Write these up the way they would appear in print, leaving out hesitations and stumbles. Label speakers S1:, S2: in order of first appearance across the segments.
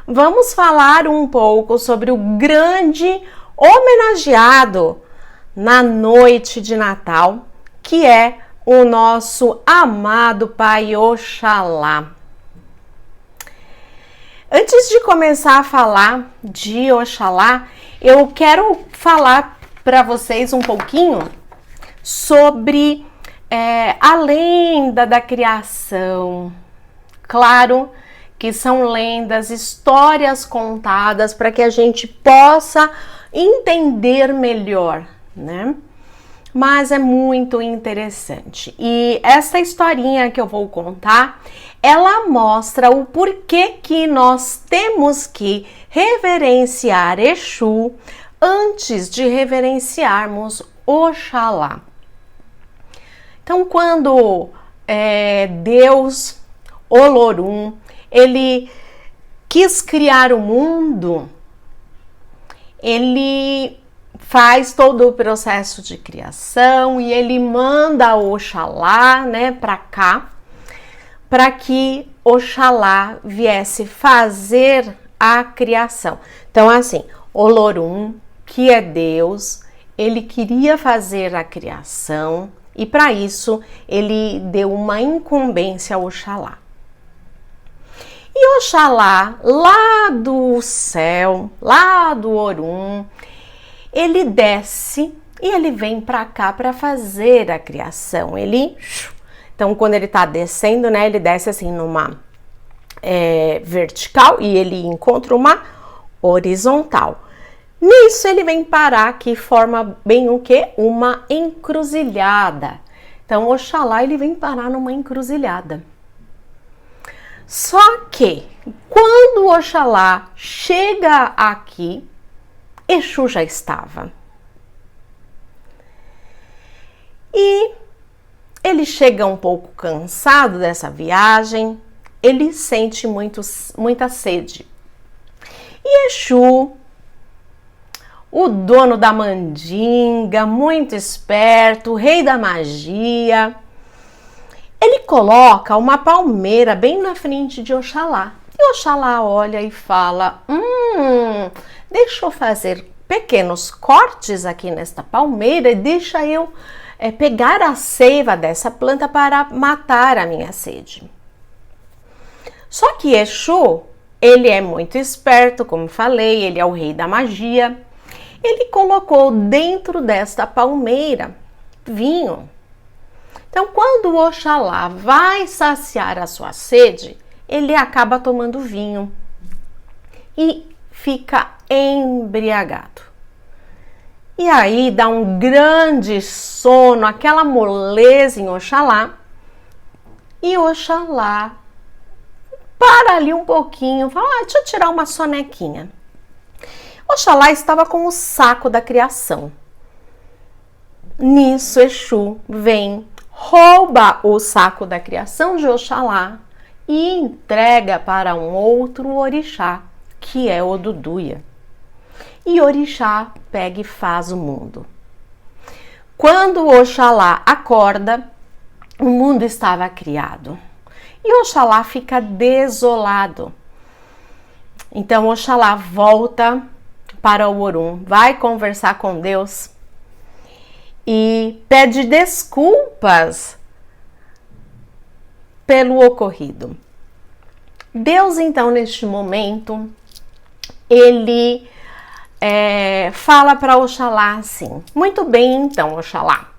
S1: vamos falar um pouco sobre o grande homenageado na noite de Natal, que é o nosso amado Pai Oxalá. Antes de começar a falar de Oxalá, eu quero falar para vocês um pouquinho sobre a lenda da criação. Claro que são lendas, histórias contadas para que a gente possa entender melhor, né? Mas é muito interessante. E essa historinha que eu vou contar, ela mostra o porquê que nós temos que reverenciar Exu antes de reverenciarmos Oxalá. Então, quando Deus, Olorum, ele quis criar o mundo, ele faz todo o processo de criação e ele manda Oxalá, né, para cá, para que Oxalá viesse fazer a criação. Então, assim, Olorum, que é Deus, ele queria fazer a criação e para isso ele deu uma incumbência a Oxalá. E Oxalá, lá do céu, lá do Orum, ele desce e ele vem para cá para fazer a criação. Então, quando ele está descendo, né, ele desce assim numa vertical e ele encontra uma horizontal. Nisso ele vem parar que forma bem o quê? Uma encruzilhada. Então, Oxalá ele vem parar numa encruzilhada. Só que quando Oxalá chega aqui, Exu já estava. E ele chega um pouco cansado dessa viagem, ele sente muita sede. E Exu, o dono da mandinga, muito esperto, o rei da magia, ele coloca uma palmeira bem na frente de Oxalá. E Oxalá olha e fala, deixa eu fazer pequenos cortes aqui nesta palmeira e deixa eu pegar a seiva dessa planta para matar a minha sede. Só que Exu, ele é muito esperto, como falei, ele é o rei da magia. Ele colocou dentro desta palmeira vinho. Então, quando Oxalá vai saciar a sua sede, ele acaba tomando vinho e fica embriagado. E aí dá um grande sono, aquela moleza em Oxalá, e Oxalá para ali um pouquinho, fala, deixa eu tirar uma sonequinha. Oxalá estava com o saco da criação. Nisso, Exu vem, rouba o saco da criação de Oxalá e entrega para um outro orixá, que é Oduduia. E Orixá pega e faz o mundo. Quando Oxalá acorda, o mundo estava criado. E Oxalá fica desolado. Então Oxalá volta para o Orum, vai conversar com Deus e pede desculpas pelo ocorrido. Deus, então, neste momento, ele fala para Oxalá assim, muito bem, então, Oxalá,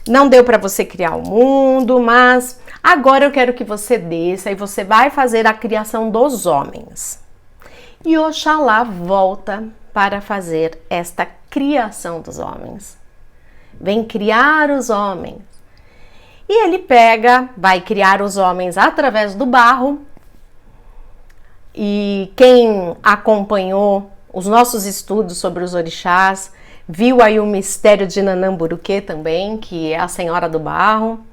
S1: não deu para você criar o mundo, mas agora eu quero que você desça e você vai fazer a criação dos homens. E Oxalá volta para fazer esta criação dos homens. Vem criar os homens. E ele vai criar os homens através do barro. E quem acompanhou os nossos estudos sobre os orixás, viu aí o mistério de Nanamburuque também, que é a Senhora do Barro.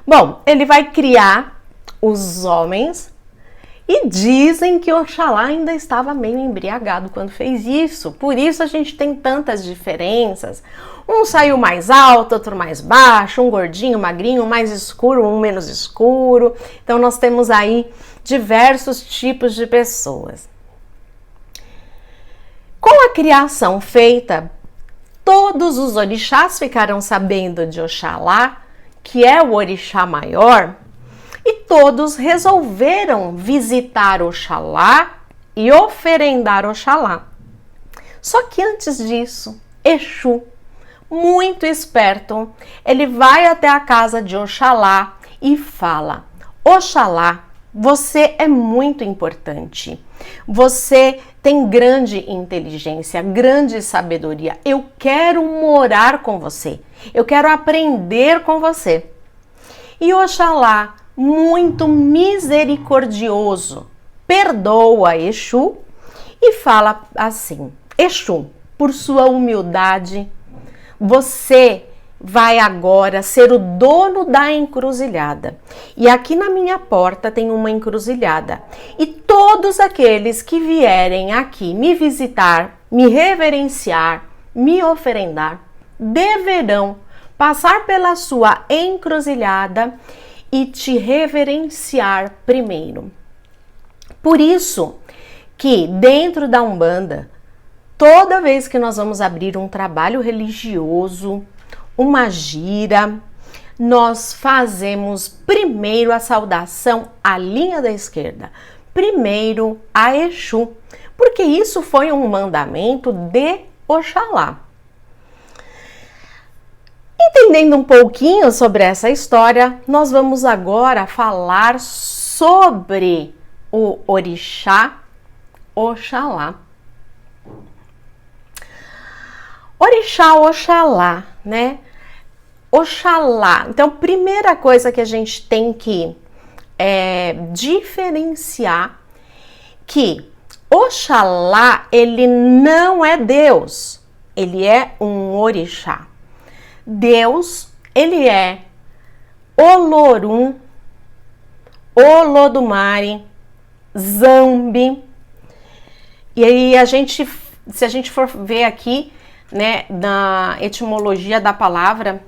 S1: Bom, ele vai criar os homens e dizem que Oxalá ainda estava meio embriagado quando fez isso. Por isso a gente tem tantas diferenças. Um saiu mais alto, outro mais baixo, um gordinho, magrinho, mais escuro, um menos escuro. Então nós temos aí diversos tipos de pessoas. Com a criação feita, todos os orixás ficaram sabendo de Oxalá, que é o orixá maior, e todos resolveram visitar Oxalá e oferendar Oxalá. Só que antes disso, Exu, muito esperto, ele vai até a casa de Oxalá e fala: Oxalá, você é muito importante. Você tem grande inteligência, grande sabedoria. Eu quero morar com você. Eu quero aprender com você. E Oxalá, muito misericordioso, perdoa Exu e fala assim: Exu, por sua humildade, você vai agora ser o dono da encruzilhada. E aqui na minha porta tem uma encruzilhada. E todos aqueles que vierem aqui me visitar, me reverenciar, me oferendar, deverão passar pela sua encruzilhada e te reverenciar primeiro. Por isso que dentro da Umbanda, toda vez que nós vamos abrir um trabalho religioso, uma gira, nós fazemos primeiro a saudação à linha da esquerda, primeiro a Exu, porque isso foi um mandamento de Oxalá. Entendendo um pouquinho sobre essa história, nós vamos agora falar sobre o orixá Oxalá. Orixá Oxalá, né? Oxalá. Então, primeira coisa que a gente tem que diferenciar que Oxalá, ele não é Deus, ele é um orixá. Deus, ele é Olorum, Olodumare, Zambi. E aí se a gente for ver aqui, né, na etimologia da palavra,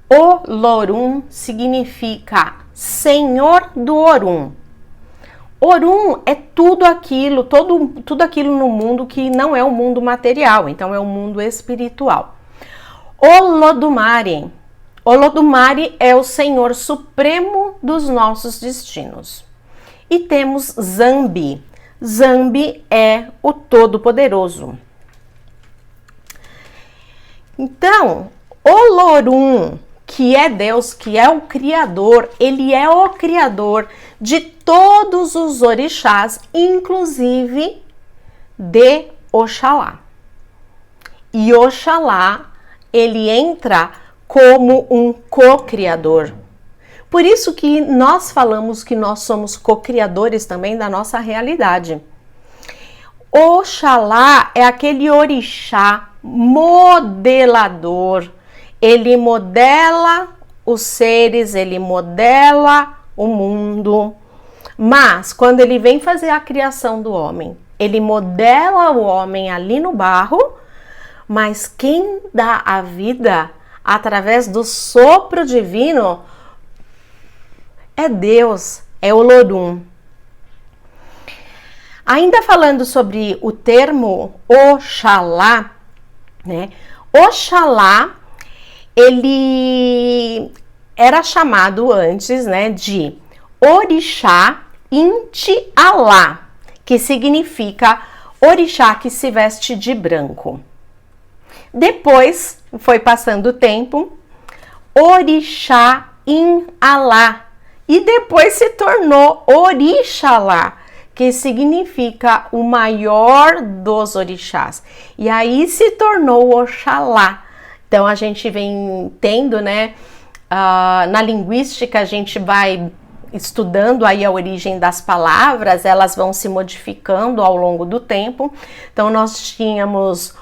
S1: Olorum significa Senhor do Orum. Orum é tudo aquilo no mundo que não é o mundo material, então é o mundo espiritual. Olodumare é o Senhor Supremo dos nossos destinos. E temos Zambi. Zambi é o Todo-Poderoso. Então, Olorum, que é Deus, que é o Criador, ele é o Criador de todos os orixás, inclusive de Oxalá. E Oxalá, ele entra como um co-criador. Por isso que nós falamos que nós somos co-criadores também da nossa realidade. Oxalá é aquele orixá modelador. Ele modela os seres, ele modela o mundo. Mas quando ele vem fazer a criação do homem, ele modela o homem ali no barro, mas quem dá a vida através do sopro divino é Deus, é Olorum. Ainda falando sobre o termo Oxalá, né? Oxalá, ele era chamado antes, né, de Orixá Inti Alá, que significa orixá que se veste de branco. Depois, foi passando o tempo, Orixá In Alá, e depois se tornou Orixalá, que significa o maior dos orixás. E aí se tornou Oxalá. Então a gente vem tendo, né, na linguística a gente vai estudando aí a origem das palavras, elas vão se modificando ao longo do tempo. Então nós tínhamos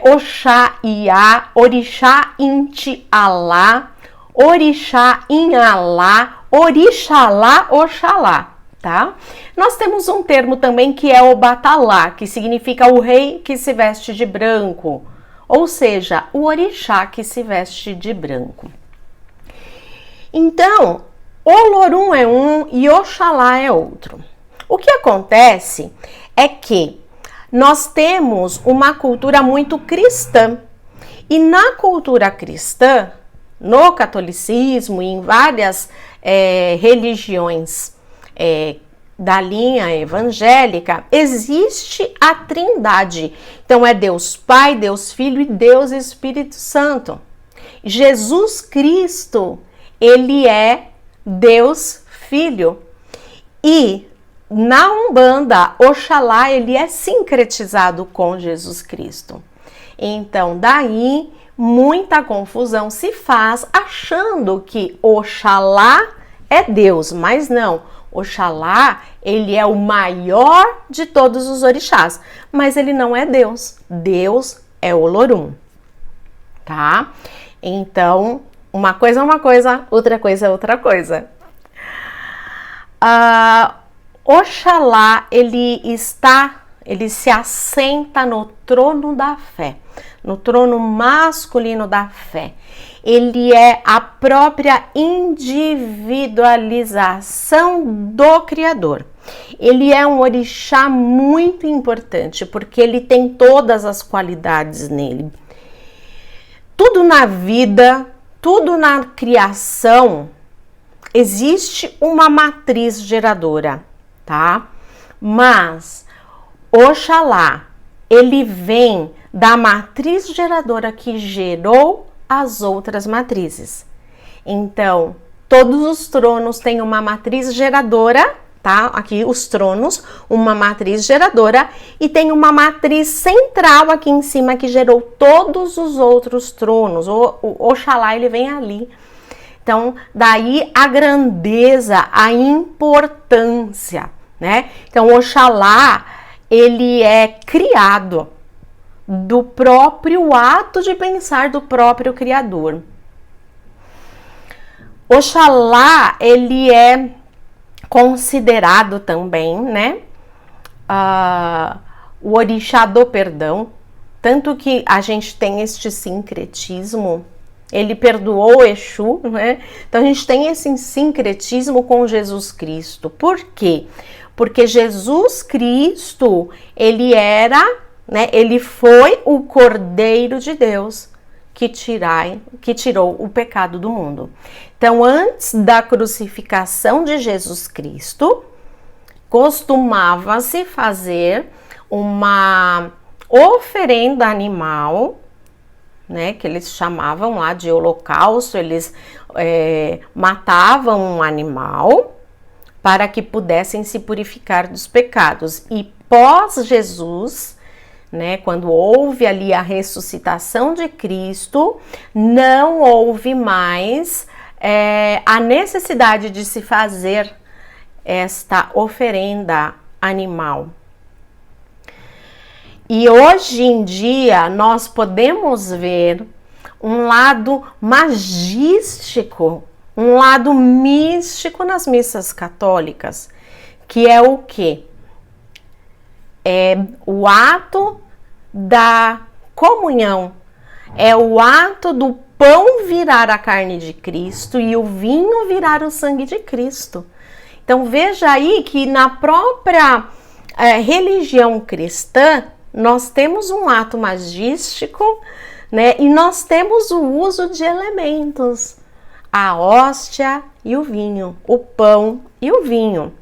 S1: Oxá Iá, Orixá Inti Alá, Orixá In Alá, Orixalá, Oxalá, tá? Nós temos um termo também que é Obatalá, que significa o rei que se veste de branco, ou seja, o orixá que se veste de branco. Então, Olorum é um e Oxalá é outro. O que acontece é que nós temos uma cultura muito cristã. E na cultura cristã, no catolicismo e em várias religiões da linha evangélica, existe a Trindade. Então é Deus Pai, Deus Filho e Deus Espírito Santo. Jesus Cristo, ele é Deus Filho. E na Umbanda, Oxalá, ele é sincretizado com Jesus Cristo. Então, daí, muita confusão se faz achando que Oxalá é Deus, mas não. Oxalá, ele é o maior de todos os orixás, mas ele não é Deus. Deus é Olorum, tá? Então, uma coisa é uma coisa, outra coisa é outra coisa. Oxalá, ele se assenta no trono da fé, no trono masculino da fé. Ele é a própria individualização do Criador. Ele é um orixá muito importante, porque ele tem todas as qualidades nele. Tudo na vida, tudo na criação, existe uma matriz geradora, tá? Mas Oxalá, ele vem da matriz geradora que gerou as outras matrizes. Então, todos os tronos têm uma matriz geradora, tá? Aqui os tronos, uma matriz geradora, e tem uma matriz central aqui em cima que gerou todos os outros tronos. O Oxalá, ele vem ali. Então, daí a grandeza, a importância, né? Então, Oxalá, ele é criado do próprio ato de pensar do próprio Criador. Oxalá, ele é considerado também, né, o orixá do perdão, tanto que a gente tem este sincretismo. Ele perdoou Exu, né? Então a gente tem esse sincretismo com Jesus Cristo. Por quê? Porque Jesus Cristo, ele era, né? Ele foi o Cordeiro de Deus que tirou o pecado do mundo. Então, antes da crucificação de Jesus Cristo, costumava-se fazer uma oferenda animal, né, que eles chamavam lá de holocausto. Eles matavam um animal para que pudessem se purificar dos pecados. E pós Jesus, né, quando houve ali a ressuscitação de Cristo, não houve mais a necessidade de se fazer esta oferenda animal. E hoje em dia nós podemos ver um lado magístico, um lado místico nas missas católicas, que é o quê? É o ato da comunhão, é o ato do pão virar a carne de Cristo e o vinho virar o sangue de Cristo. Então veja aí que na própria religião cristã, nós temos um ato magístico, né? E nós temos o uso de elementos, a hóstia e o vinho, o pão e o vinho,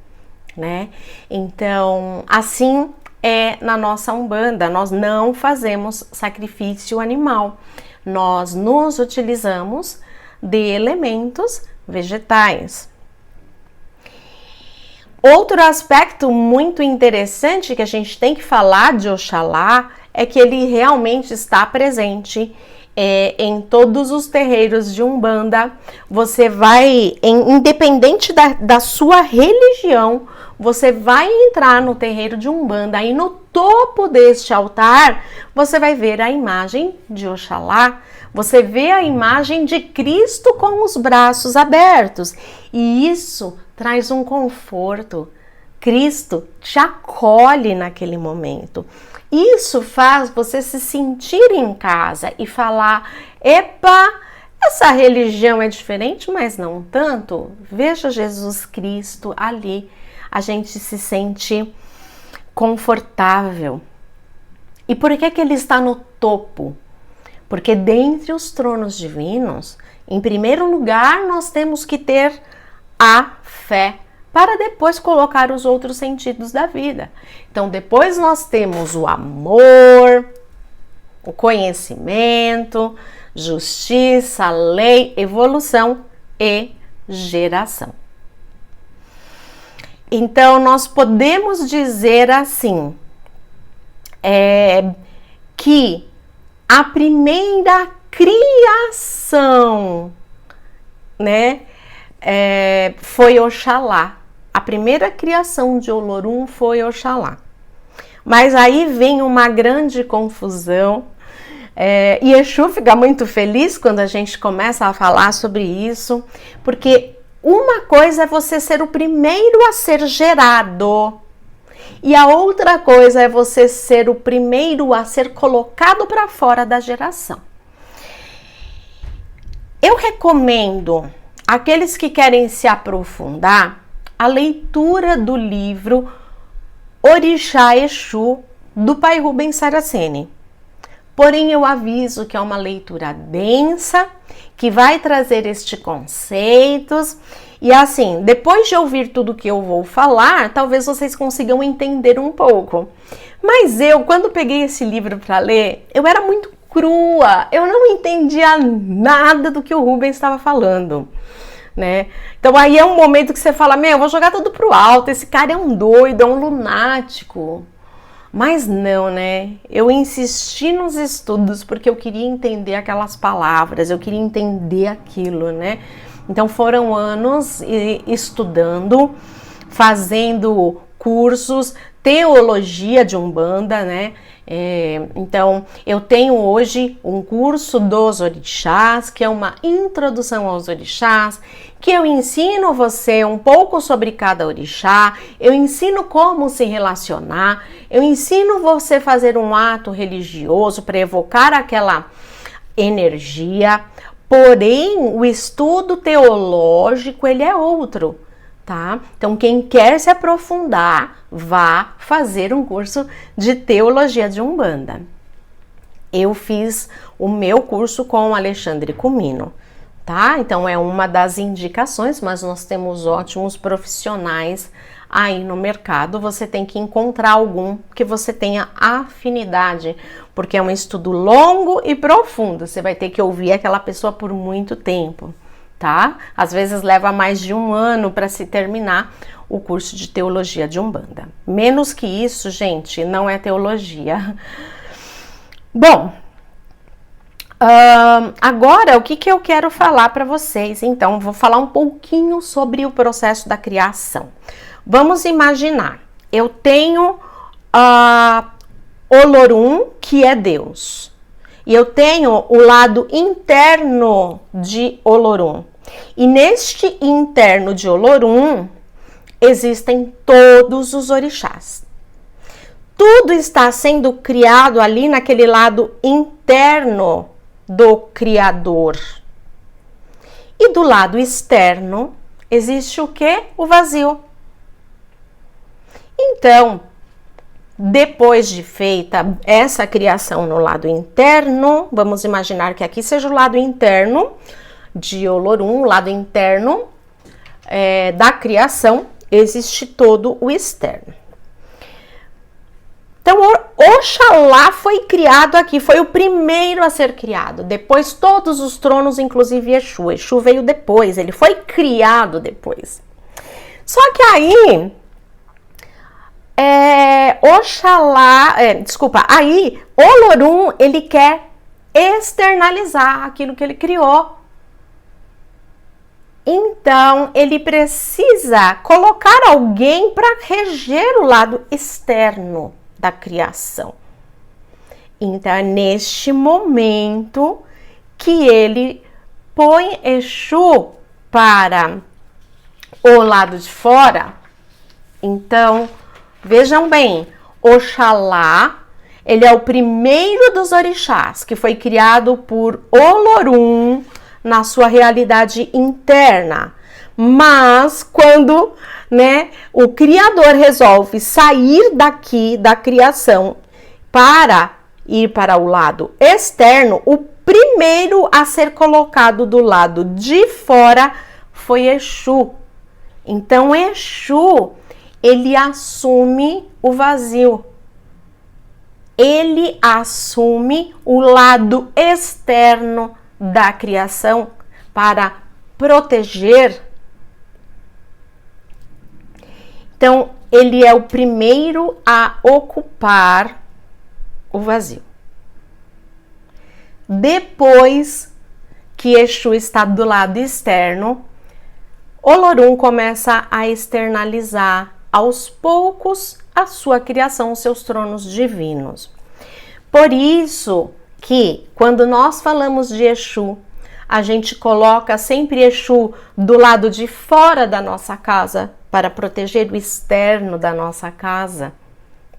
S1: né? Então, assim é na nossa Umbanda, nós não fazemos sacrifício animal, nós nos utilizamos de elementos vegetais. Outro aspecto muito interessante que a gente tem que falar de Oxalá é que ele realmente está presente em todos os terreiros de Umbanda. Você vai, independente da sua religião, você vai entrar no terreiro de Umbanda e no topo deste altar você vai ver a imagem de Oxalá. Você vê a imagem de Cristo com os braços abertos, e isso traz um conforto. Cristo te acolhe naquele momento. Isso faz você se sentir em casa e falar: epa, Essa religião é diferente, mas não tanto. Veja Jesus Cristo ali. A gente se sente confortável. E por que ele está no topo? Porque dentre os tronos divinos, em primeiro lugar, nós temos que ter a fé, para depois colocar os outros sentidos da vida. Então, depois nós temos o amor, o conhecimento, justiça, lei, evolução e geração. Então, nós podemos dizer assim, que a primeira criação, né, foi Oxalá. A primeira criação de Olorum foi Oxalá. Mas aí vem uma grande confusão. E Exu fica muito feliz quando a gente começa a falar sobre isso, porque uma coisa é você ser o primeiro a ser gerado, e a outra coisa é você ser o primeiro a ser colocado para fora da geração. Eu recomendo aqueles que querem se aprofundar a leitura do livro Orixá Exu, do Pai Rubens Saraceni. Porém, eu aviso que é uma leitura densa, que vai trazer estes conceitos. E assim, depois de ouvir tudo que eu vou falar, talvez vocês consigam entender um pouco. Mas eu, quando peguei esse livro para ler, eu era muito crua. Eu não entendia nada do que o Rubens estava falando, né? Então aí é um momento que você fala, eu vou jogar tudo pro alto, esse cara é um doido, é um lunático. Mas não, né? Eu insisti nos estudos porque eu queria entender aquelas palavras, eu queria entender aquilo, né? Então foram anos estudando, fazendo cursos, teologia de Umbanda, né? Então eu tenho hoje um curso dos orixás, que é uma introdução aos orixás, que eu ensino você um pouco sobre cada orixá, eu ensino como se relacionar, eu ensino você a fazer um ato religioso para evocar aquela energia. Porém, o estudo teológico, ele é outro, tá? Então, quem quer se aprofundar, vá fazer um curso de teologia de Umbanda. Eu fiz o meu curso com o Alexandre Comino, tá? Então, é uma das indicações, mas nós temos ótimos profissionais aí no mercado. Você tem que encontrar algum que você tenha afinidade, porque é um estudo longo e profundo. Você vai ter que ouvir aquela pessoa por muito tempo, tá? Às vezes leva mais de 1 ano para se terminar o curso de teologia de Umbanda. Menos que isso, gente, não é teologia. Bom, agora o que eu quero falar para vocês? Então, vou falar um pouquinho sobre o processo da criação. Vamos imaginar, eu tenho Olorum, que é Deus, e eu tenho o lado interno de Olorum. E neste interno de Olorum existem todos os orixás. Tudo está sendo criado ali naquele lado interno do Criador. E do lado externo existe o quê? O vazio. Então, depois de feita essa criação no lado interno, vamos imaginar que aqui seja o lado interno de Olorum, o lado interno da criação, existe todo o externo. Então, Oxalá foi criado aqui, foi o primeiro a ser criado. Depois, todos os tronos, inclusive Exu. Exu veio depois, ele foi criado depois. Só que aí, aí Olorum, ele quer externalizar aquilo que ele criou. Então, ele precisa colocar alguém para reger o lado externo da criação. Então, é neste momento que ele põe Exu para o lado de fora. Então, vejam bem, Oxalá, ele é o primeiro dos orixás, que foi criado por Olorum, na sua realidade interna. Mas quando, né, o Criador resolve sair daqui da criação para ir para o lado externo, o primeiro a ser colocado do lado de fora foi Exu. Então, Exu, ele assume o vazio. Ele assume o lado externo da criação para proteger. Então, ele é o primeiro a ocupar o vazio. Depois que Exu está do lado externo, Olorum começa a externalizar aos poucos a sua criação, os seus tronos divinos. Por isso que quando nós falamos de Exu, a gente coloca sempre Exu do lado de fora da nossa casa para proteger o externo da nossa casa,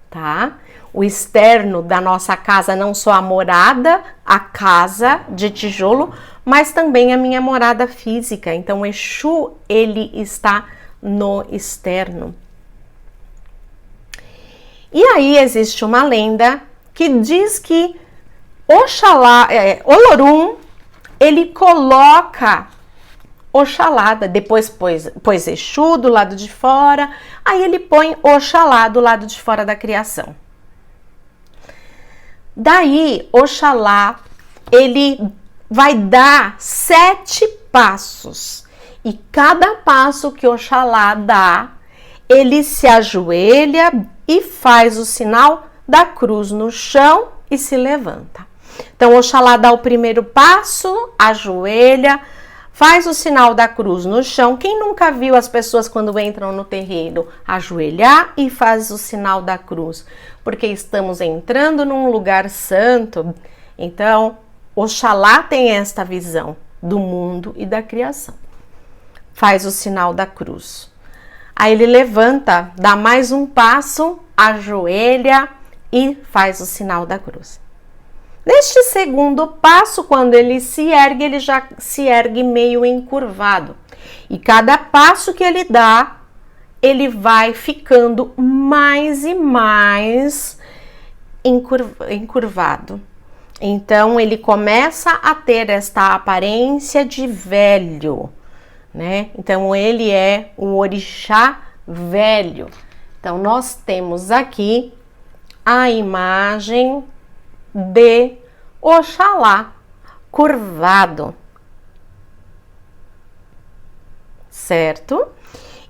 S1: tá? O externo da nossa casa, não só a morada, a casa de tijolo, mas também a minha morada física. Então, o Exu, ele está no externo. E aí existe uma lenda que diz que Oxalá, Olorum, ele coloca Oxalá, depois pôs Exu do lado de fora, aí ele põe Oxalá do lado de fora da criação. Daí, Oxalá, ele vai dar 7 passos. E cada passo que Oxalá dá, ele se ajoelha e faz o sinal da cruz no chão e se levanta. Então, Oxalá dá o primeiro passo, ajoelha, faz o sinal da cruz no chão. Quem nunca viu as pessoas quando entram no terreiro ajoelhar e faz o sinal da cruz? Porque estamos entrando num lugar santo. Então, Oxalá tem esta visão do mundo e da criação. Faz o sinal da cruz. Aí ele levanta, dá mais um passo, ajoelha e faz o sinal da cruz. Neste segundo passo, quando ele se ergue, ele já se ergue meio encurvado. E cada passo que ele dá, ele vai ficando mais e mais encurvado. Então, ele começa a ter esta aparência de velho, né? Então, ele é o orixá velho. Então, nós temos aqui a imagem de Oxalá curvado, certo?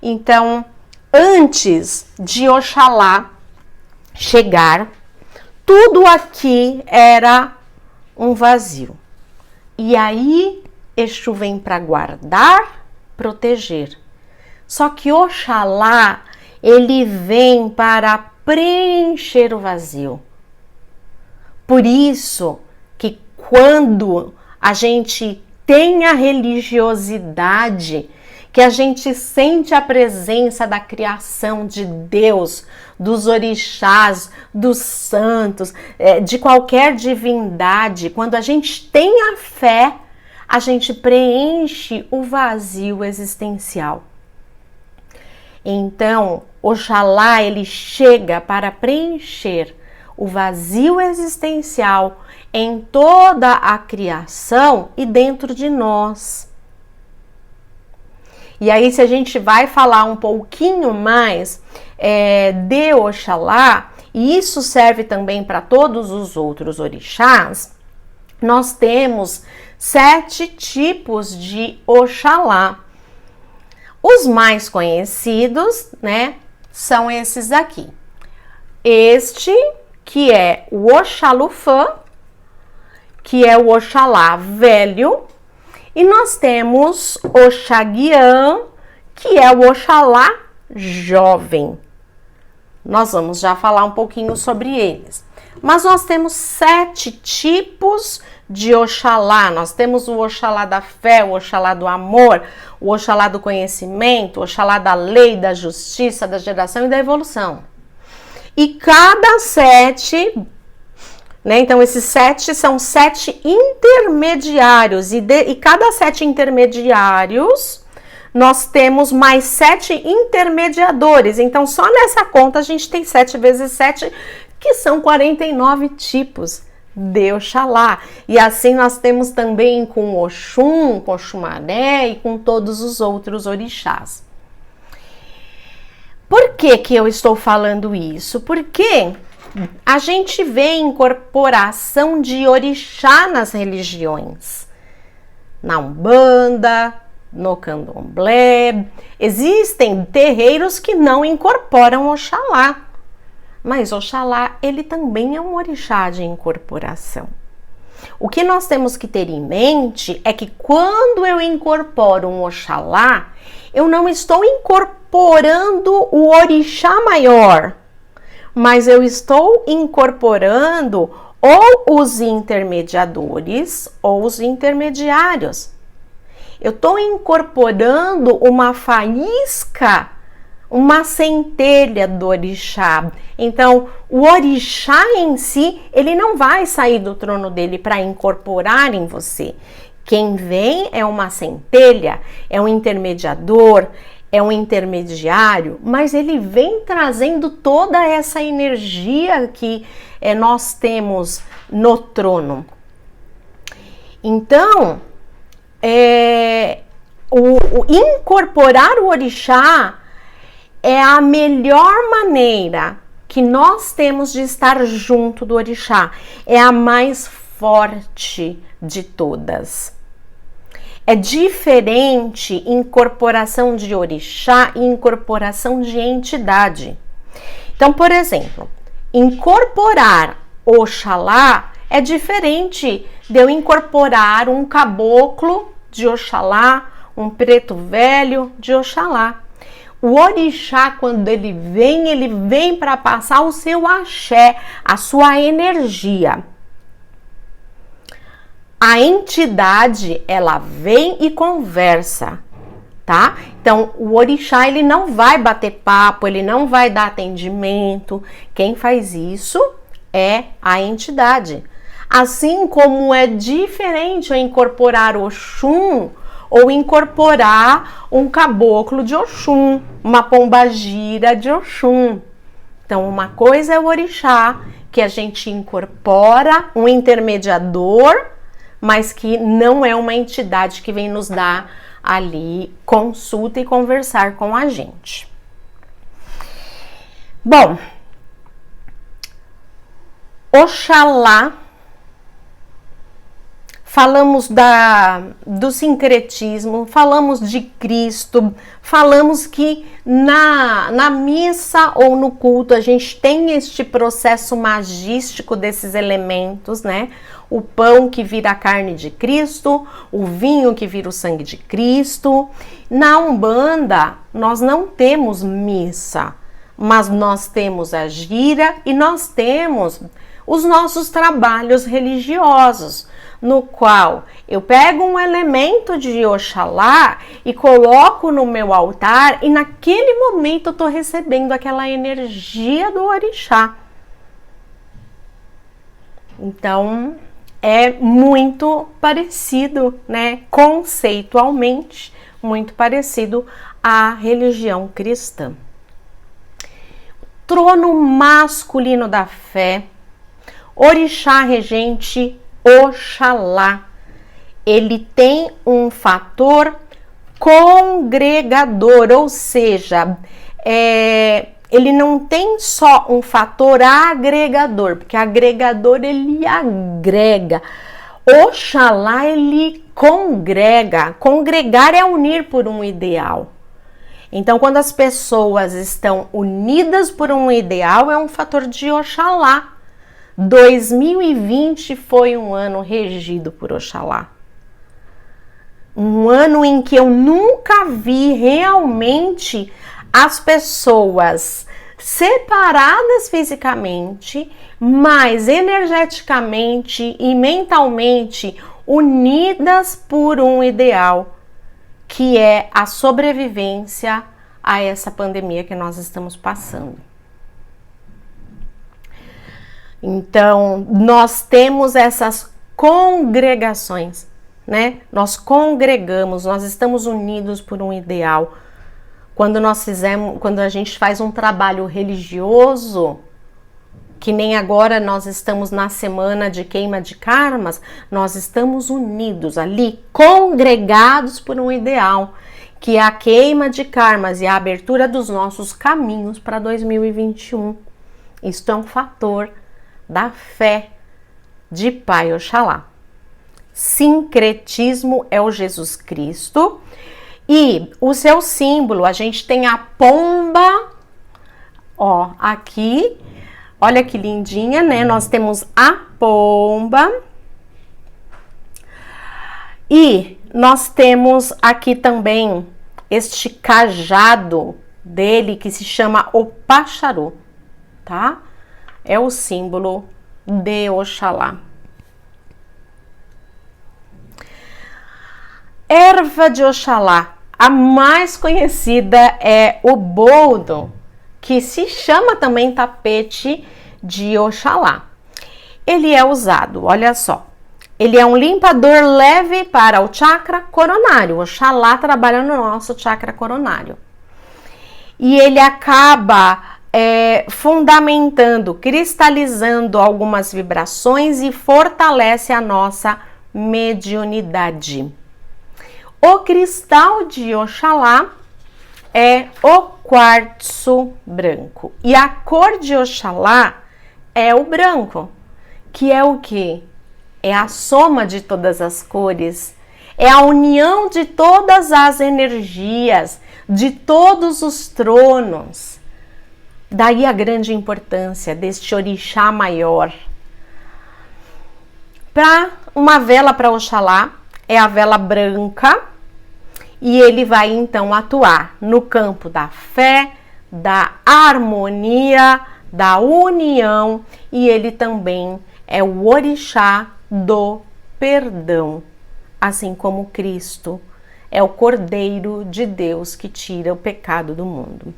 S1: Então, antes de Oxalá chegar, tudo aqui era um vazio. E aí, Exu vem para guardar, proteger. Só que Oxalá, ele vem para preencher o vazio. Por isso que quando a gente tem a religiosidade, que a gente sente a presença da criação de Deus, dos orixás, dos santos, de qualquer divindade, quando a gente tem a fé, a gente preenche o vazio existencial. Então, Oxalá, ele chega para preencher o vazio existencial em toda a criação e dentro de nós. E aí, se a gente vai falar um pouquinho mais de Oxalá, e isso serve também para todos os outros orixás, nós temos 7 tipos de Oxalá. Os mais conhecidos, né, são esses aqui. Este, que é o Oxalufã, que é o Oxalá velho, e nós temos Oxaguiã, que é o Oxalá jovem. Nós vamos já falar um pouquinho sobre eles. Mas nós temos 7 tipos de Oxalá. Nós temos o Oxalá da fé, o Oxalá do amor, o Oxalá do conhecimento, o Oxalá da lei, da justiça, da geração e da evolução. E cada 7 né? Então, esses 7 são 7 intermediários, e cada 7 intermediários, nós temos mais 7 intermediadores. Então, só nessa conta a gente tem 7 vezes 7, que são 49 tipos de Oxalá. E assim nós temos também com Oxum, com Oxumaré e com todos os outros orixás. Por que que eu estou falando isso? Porque a gente vê incorporação de orixá nas religiões. Na Umbanda, no Candomblé, existem terreiros que não incorporam Oxalá. Mas Oxalá, ele também é um orixá de incorporação. O que nós temos que ter em mente é que quando eu incorporo um Oxalá, eu não estou incorporando o orixá maior, mas eu estou incorporando ou os intermediadores ou os intermediários. Eu estou incorporando uma faísca, uma centelha do orixá. Então, o orixá em si, ele não vai sair do trono dele para incorporar em você. Quem vem é uma centelha, é um intermediador, é um intermediário, mas ele vem trazendo toda essa energia que nós temos no trono. Então, incorporar o orixá é a melhor maneira que nós temos de estar junto do orixá. É a mais forte de todas. É diferente incorporação de orixá e incorporação de entidade. Então, por exemplo, incorporar Oxalá é diferente de eu incorporar um caboclo de Oxalá, um preto velho de Oxalá. O orixá, quando ele vem para passar o seu axé, a sua energia. A entidade, ela vem e conversa, tá? Então, o orixá, ele não vai bater papo, ele não vai dar atendimento. Quem faz isso é a entidade. Assim como é diferente eu incorporar Oxum ou incorporar um caboclo de Oxum, uma pombagira de Oxum. Então, uma coisa é o orixá, que a gente incorpora um intermediador, mas que não é uma entidade que vem nos dar ali consulta e conversar com a gente. Bom, Oxalá, falamos do sincretismo, falamos de Cristo, falamos que na missa ou no culto a gente tem este processo magístico desses elementos, né? O pão que vira a carne de Cristo, o vinho que vira o sangue de Cristo. Na Umbanda, nós não temos missa, mas nós temos a gira e nós temos os nossos trabalhos religiosos, no qual eu pego um elemento de Oxalá e coloco no meu altar e naquele momento eu estou recebendo aquela energia do orixá. Então, é muito parecido, né, conceitualmente, muito parecido à religião cristã. Trono masculino da fé, orixá regente Oxalá, ele tem um fator congregador, ou seja, ele não tem só um fator agregador, porque agregador ele agrega. Oxalá ele congrega. Congregar é unir por um ideal. Então, quando as pessoas estão unidas por um ideal, é um fator de Oxalá. 2020 foi um ano regido por Oxalá. Um ano em que eu nunca vi realmente as pessoas separadas fisicamente, mas energeticamente e mentalmente unidas por um ideal, que é a sobrevivência a essa pandemia que nós estamos passando. Então, nós temos essas congregações, né? Nós congregamos, nós estamos unidos por um ideal. Quando a gente faz um trabalho religioso, que nem agora nós estamos na semana de queima de karmas, nós estamos unidos ali, congregados por um ideal, que é a queima de karmas e a abertura dos nossos caminhos para 2021. Isto é um fator da fé de Pai Oxalá. Sincretismo é o Jesus Cristo e o seu símbolo, a gente tem a pomba, ó, aqui, olha que lindinha, né? Nós temos a pomba e nós temos aqui também este cajado dele que se chama o Paxaru, tá? É o símbolo de Oxalá. Erva de Oxalá, a mais conhecida é o boldo, que se chama também tapete de Oxalá. Ele é usado, olha só, ele é um limpador leve para o chakra coronário. Oxalá trabalha no nosso chakra coronário. E ele acaba fundamentando, cristalizando algumas vibrações e fortalece a nossa mediunidade. O cristal de Oxalá é o quartzo branco. E a cor de Oxalá é o branco, que é o quê? É a soma de todas as cores, é a união de todas as energias, de todos os tronos. Daí a grande importância deste orixá maior. Para uma vela para Oxalá, é a vela branca, e ele vai então atuar no campo da fé, da harmonia, da união, e ele também é o orixá do perdão, assim como Cristo é o Cordeiro de Deus que tira o pecado do mundo.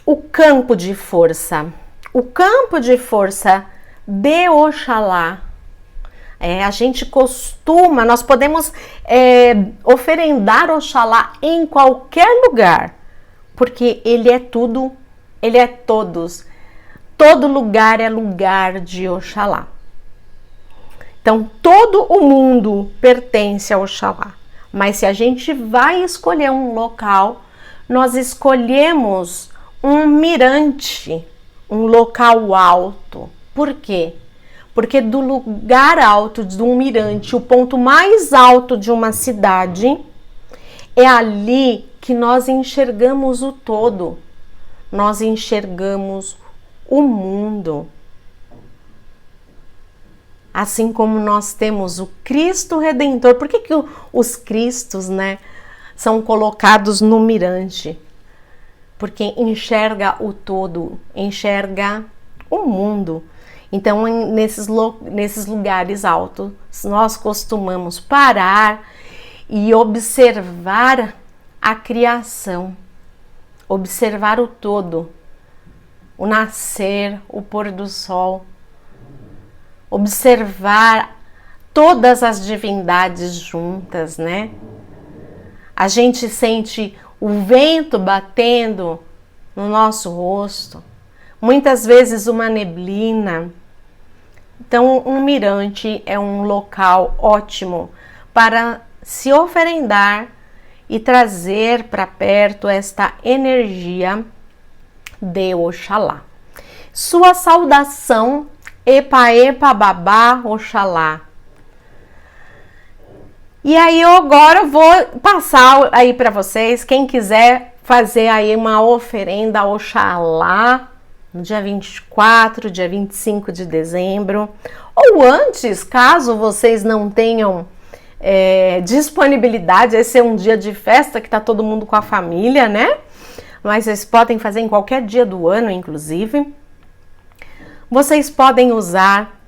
S1: O campo de força. O campo de força de Oxalá. A gente costuma, nós podemos oferendar Oxalá em qualquer lugar, porque ele é tudo, ele é todos. Todo lugar é lugar de Oxalá. Então, todo o mundo pertence a Oxalá. Mas se a gente vai escolher um local, nós escolhemos um mirante, um local alto. Por quê? Porque do lugar alto de um mirante, o ponto mais alto de uma cidade, é ali que nós enxergamos o todo. Nós enxergamos o mundo. Assim como nós temos o Cristo Redentor. Por que os Cristos, né, são colocados no mirante? Porque enxerga o todo, enxerga o mundo. Então, nesses lugares altos, nós costumamos parar e observar a criação, observar o todo, o nascer, o pôr do sol, observar todas as divindades juntas, né? A gente sente o vento batendo no nosso rosto, muitas vezes uma neblina. Então, um mirante é um local ótimo para se oferendar e trazer para perto esta energia de Oxalá. Sua saudação, Epa, epa, babá, Oxalá. E aí eu agora vou passar aí para vocês, quem quiser fazer aí uma oferenda a Oxalá, no dia 24, dia 25 de dezembro, ou antes, caso vocês não tenham disponibilidade, esse é um dia de festa que tá todo mundo com a família, né? Mas vocês podem fazer em qualquer dia do ano, inclusive. Vocês podem usar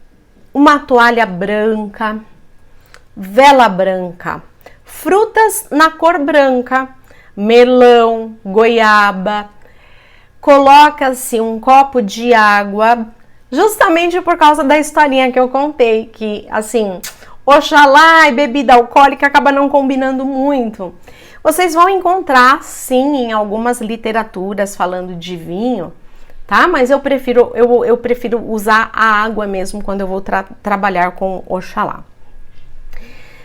S1: uma toalha branca, vela branca, frutas na cor branca, melão, goiaba, coloca-se um copo de água, justamente por causa da historinha que eu contei, que assim, Oxalá e bebida alcoólica acaba não combinando muito. Vocês vão encontrar, sim, em algumas literaturas falando de vinho, tá? Mas eu prefiro usar a água mesmo quando eu vou trabalhar com Oxalá.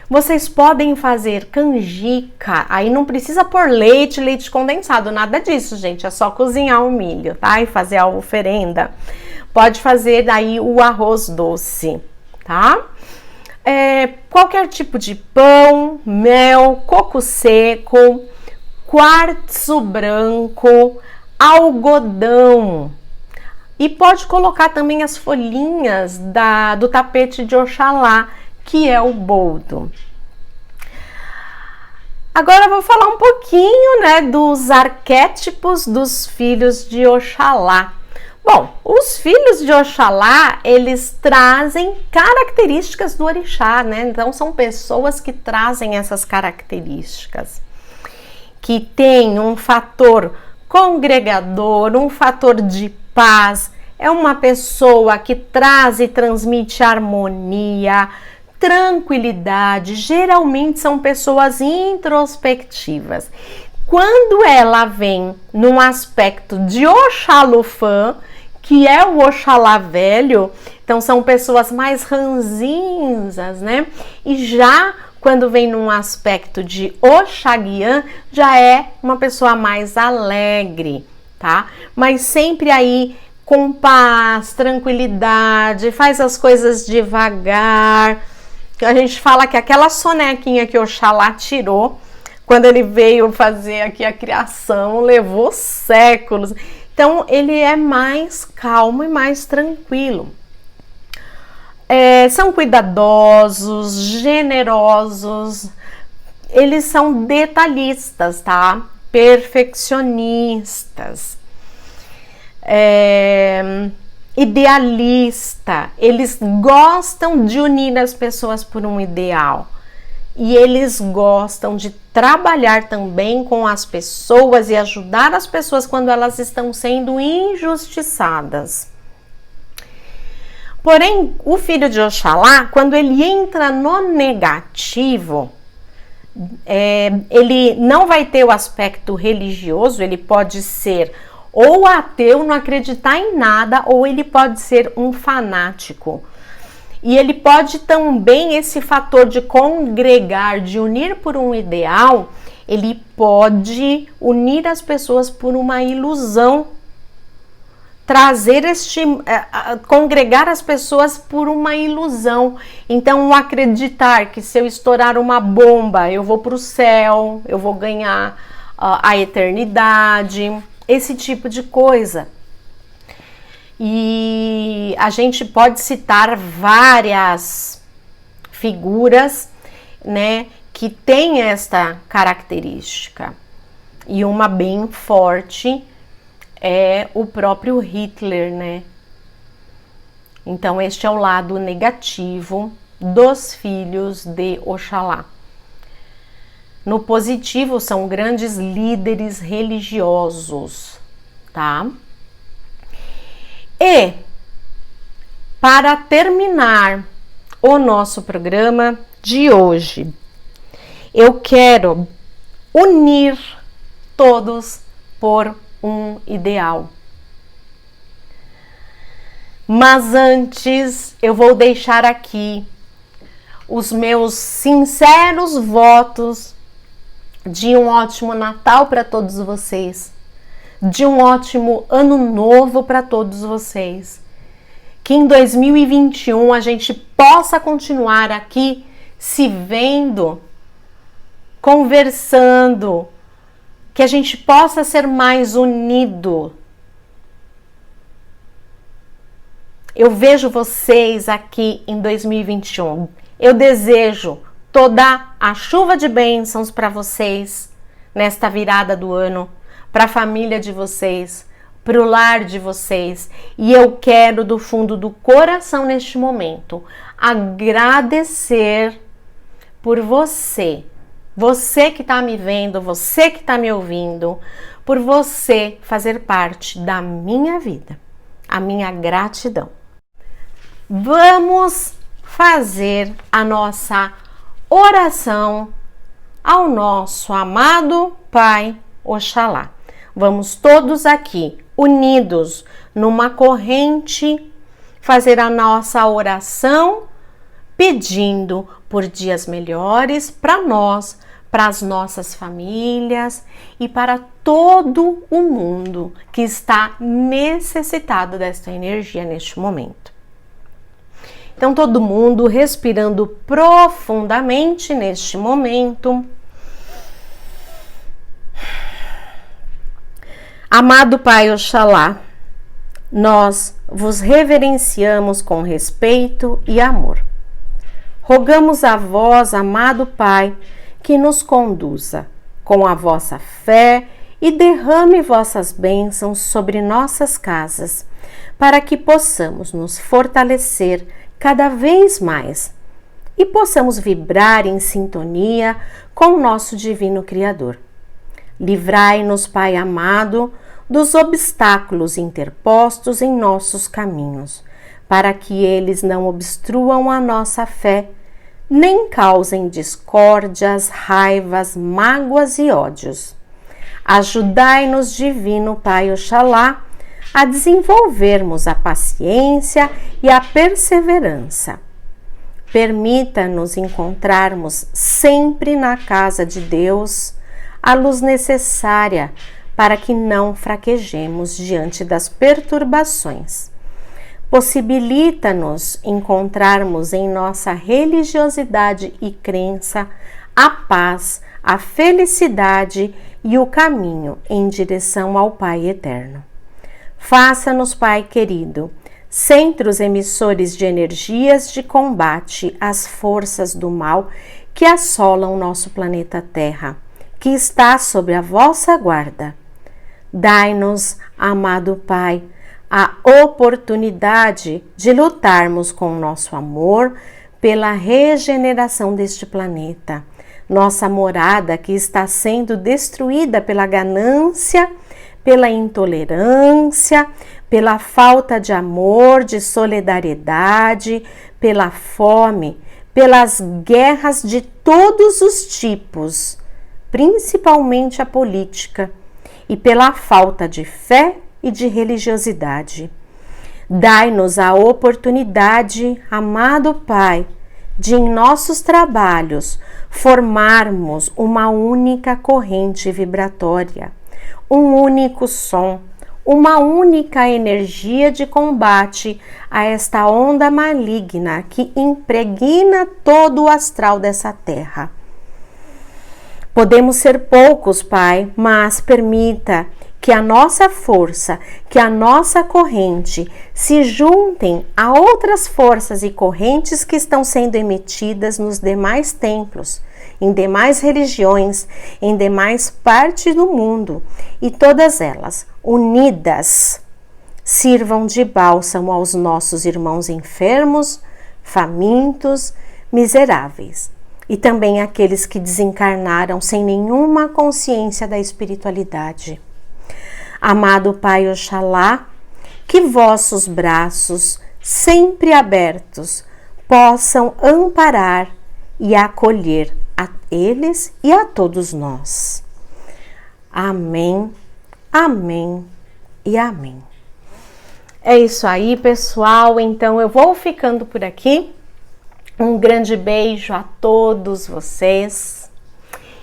S1: Vocês podem fazer canjica, aí não precisa pôr leite condensado, nada disso, gente. É só cozinhar o milho, tá? E fazer a oferenda. Pode fazer daí o arroz doce, tá? Qualquer tipo de pão, mel, coco seco, quartzo branco, algodão. E pode colocar também as folhinhas do tapete de Oxalá, que é o boldo. Agora eu vou falar um pouquinho, né, dos arquétipos dos filhos de Oxalá. Bom, os filhos de Oxalá, eles trazem características do orixá, né? Então, são pessoas que trazem essas características, que tem um fator congregador, um fator de paz, é uma pessoa que traz e transmite harmonia, tranquilidade, geralmente são pessoas introspectivas. Quando ela vem num aspecto de Oxalufã, que é o Oxalá velho, então são pessoas mais ranzinzas, né? E já quando vem num aspecto de Oxaguian, já é uma pessoa mais alegre, tá? Mas sempre aí com paz, tranquilidade, faz as coisas devagar. A gente fala que aquela sonequinha que Oxalá tirou, quando ele veio fazer aqui a criação, levou séculos. Então, ele é mais calmo e mais tranquilo. São cuidadosos, generosos, eles são detalhistas, tá? Perfeccionistas. Idealista, eles gostam de unir as pessoas por um ideal. E eles gostam de trabalhar também com as pessoas e ajudar as pessoas quando elas estão sendo injustiçadas. Porém, o filho de Oxalá, quando ele entra no negativo, ele não vai ter o aspecto religioso, ele pode ser ou ateu, não acreditar em nada, ou ele pode ser um fanático. E ele pode também, esse fator de congregar, de unir por um ideal, ele pode unir as pessoas por uma ilusão, congregar as pessoas por uma ilusão. Então, acreditar que se eu estourar uma bomba, eu vou para o céu, eu vou ganhar a eternidade, esse tipo de coisa. E a gente pode citar várias figuras, né, que tem esta característica. E uma bem forte é o próprio Hitler, né? Então, este é o lado negativo dos filhos de Oxalá. No positivo, são grandes líderes religiosos, tá? E, para terminar o nosso programa de hoje, eu quero unir todos por um ideal. Mas antes, eu vou deixar aqui os meus sinceros votos de um ótimo Natal para todos vocês, de um ótimo Ano Novo para todos vocês. Que em 2021 a gente possa continuar aqui se vendo, conversando, que a gente possa ser mais unido. Eu vejo vocês aqui em 2021. Eu desejo toda a chuva de bênçãos para vocês nesta virada do ano, para a família de vocês, para o lar de vocês. E eu quero do fundo do coração neste momento agradecer por você que está me vendo, você que está me ouvindo, por você fazer parte da minha vida. A minha gratidão. Vamos fazer a nossa oração ao nosso amado Pai Oxalá. Vamos todos aqui, unidos numa corrente, fazer a nossa oração, pedindo por dias melhores para nós, para as nossas famílias e para todo o mundo que está necessitado desta energia neste momento. Então, todo mundo respirando profundamente neste momento. Amado Pai Oxalá, nós vos reverenciamos com respeito e amor. Rogamos a vós, amado Pai, que nos conduza com a vossa fé e derrame vossas bênçãos sobre nossas casas, para que possamos nos fortalecer cada vez mais e possamos vibrar em sintonia com o nosso Divino Criador. Livrai-nos, Pai amado, dos obstáculos interpostos em nossos caminhos, para que eles não obstruam a nossa fé, nem causem discórdias, raivas, mágoas e ódios. Ajudai-nos, Divino Pai Oxalá, a desenvolvermos a paciência e a perseverança. Permita-nos encontrarmos sempre na casa de Deus a luz necessária para que não fraquejemos diante das perturbações. Possibilita-nos encontrarmos em nossa religiosidade e crença a paz, a felicidade e o caminho em direção ao Pai Eterno. Faça-nos, Pai querido, centros emissores de energias de combate às forças do mal que assolam nosso planeta Terra, que está sob a vossa guarda. Dai-nos, amado Pai, a oportunidade de lutarmos com nosso amor pela regeneração deste planeta, nossa morada que está sendo destruída pela ganância, pela intolerância, pela falta de amor, de solidariedade, pela fome, pelas guerras de todos os tipos, principalmente a política, e pela falta de fé e de religiosidade. Dai-nos a oportunidade, amado Pai, de em nossos trabalhos formarmos uma única corrente vibratória, um único som, uma única energia de combate a esta onda maligna que impregna todo o astral dessa terra. Podemos ser poucos, Pai, mas permita que a nossa força, que a nossa corrente se juntem a outras forças e correntes que estão sendo emitidas nos demais templos, em demais religiões, em demais partes do mundo, e todas elas, unidas, sirvam de bálsamo aos nossos irmãos enfermos, famintos, miseráveis, e também aqueles que desencarnaram sem nenhuma consciência da espiritualidade. Amado Pai Oxalá, que vossos braços, sempre abertos, possam amparar e acolher a eles e a todos nós. Amém, amém e amém. É isso aí, pessoal. Então eu vou ficando por aqui. Um grande beijo a todos vocês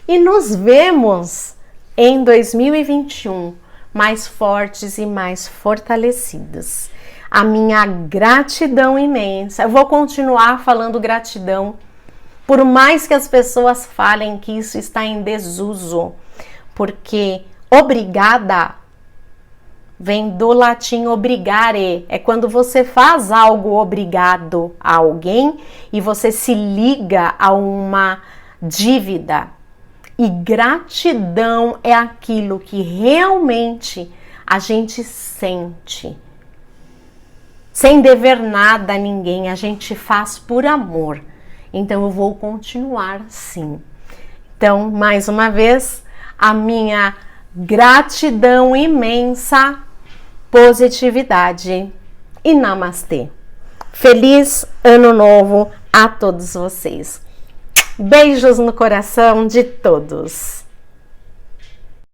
S1: e nos vemos em 2021 mais fortes e mais fortalecidos. A minha gratidão imensa. Eu vou continuar falando gratidão, por mais que as pessoas falem que isso está em desuso, porque obrigada vem do latim obrigare, é quando você faz algo obrigado a alguém e você se liga a uma dívida. E gratidão é aquilo que realmente a gente sente. Sem dever nada a ninguém, a gente faz por amor. Então eu vou continuar sim. Então, mais uma vez, a minha gratidão imensa, positividade e namastê. Feliz Ano Novo a todos vocês. Beijos no coração de todos.